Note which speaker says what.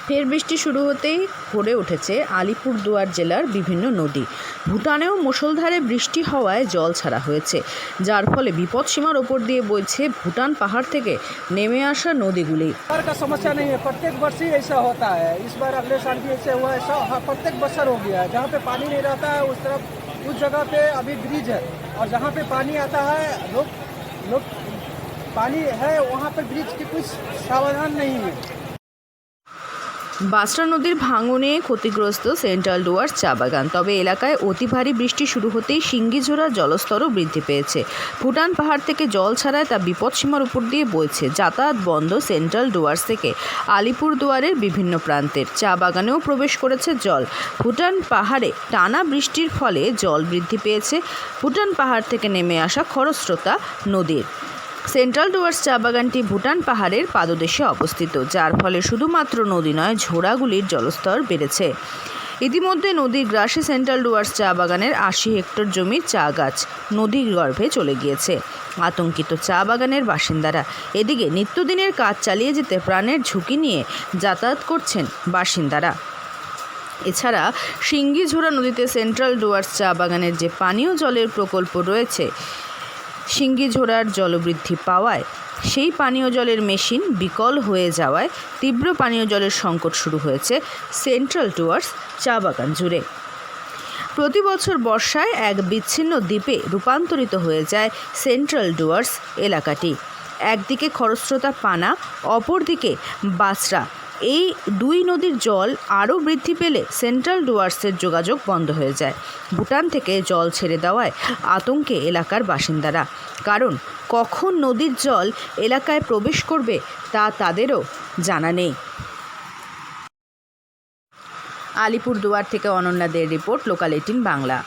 Speaker 1: ফের বৃষ্টি শুরু হতেই ভরে উঠেছে আলিপুরদুয়ার জেলার বিভিন্ন নদী। ভুটানেও মুষলধারে বৃষ্টি হওয়ায় জল ছাড়া হয়েছে, যার ফলে বিপদসীমার ওপর দিয়ে বইছে ভুটান পাহাড় থেকে নেমে আসা নদীগুলি।
Speaker 2: का समस्या नहीं है, प्रत्येक वर्ष ही ऐसा होता है। इस बार अगले साल भी ऐसे हुआ, ऐसा प्रत्येक बरसर हो गया है। जहाँ पे पानी नहीं रहता है उस तरफ, उस जगह पे अभी ब्रिज है, और जहाँ पे पानी आता है लोग पानी है वहाँ पे ब्रिज की कुछ सावधान नहीं है।
Speaker 1: বাসরা নদীর ভাঙনে ক্ষতিগ্রস্ত সেন্ট্রাল ডুয়ার্স চা বাগান। তবে এলাকায় অতি ভারী বৃষ্টি শুরু হতেই সিঙ্গিঝোড়ার জলস্তরও বৃদ্ধি পেয়েছে। ভুটান পাহাড় থেকে জল ছাড়ায় তা বিপদসীমার উপর দিয়ে বইছে। যাতায়াত বন্ধ সেন্ট্রাল ডুয়ার্স থেকে আলিপুরদুয়ারের বিভিন্ন প্রান্তের। চা বাগানেও প্রবেশ করেছে জল। ভুটান পাহাড়ে টানা বৃষ্টির ফলে জল বৃদ্ধি পেয়েছে ভুটান পাহাড় থেকে নেমে আসা খরস্রোতা নদীর। সেন্ট্রাল ডুয়ার্স চা বাগানটি ভুটান পাহাড়ের পাদদেশে অবস্থিত, যার ফলে শুধুমাত্র নদী নয়, ঝোড়াগুলির জলস্তর বেড়েছে। ইতিমধ্যে নদীর গ্রাসে সেন্ট্রাল ডুয়ার্স চা বাগানের ৮০ হেক্টর জমির চা গাছ নদীর গর্ভে চলে গিয়েছে। আতঙ্কিত চা বাগানের বাসিন্দারা। এদিকে নিত্যদিনের কাজ চালিয়ে যেতে প্রাণের ঝুঁকি নিয়ে যাতায়াত করছেন বাসিন্দারা। এছাড়া সিঙ্গিঝোড়া নদীতে সেন্ট্রাল ডুয়ার্স চা বাগানের যে পানীয় জলের প্রকল্প রয়েছে, সিঙ্গিঝোড়ার জলবৃদ্ধি পাওয়ায় সেই পানীয় জলের মেশিন বিকল হয়ে যাওয়ায় তীব্র পানীয় জলের সংকট শুরু হয়েছে সেন্ট্রাল ডুয়ার্স চা বাগান জুড়ে। প্রতি বছর বর্ষায় এক বিচ্ছিন্ন দ্বীপে রূপান্তরিত হয়ে যায় সেন্ট্রাল ডুয়ার্স এলাকাটি। একদিকে খরস্রোতা পানা, অপরদিকে বাসরা। এই দুই নদীর জল আরও বৃদ্ধি পেলে সেন্ট্রাল ডুয়ার্সের যোগাযোগ বন্ধ হয়ে যায়। ভুটান থেকে জল ছেড়ে দেওয়ায় আতঙ্কে এলাকার বাসিন্দারা। কারণ কখন নদীর জল এলাকায় প্রবেশ করবে তা তাদেরও জানা নেই। আলিপুরদুয়ার থেকে অনন্যা দের রিপোর্ট, লোকাল 18 বাংলা।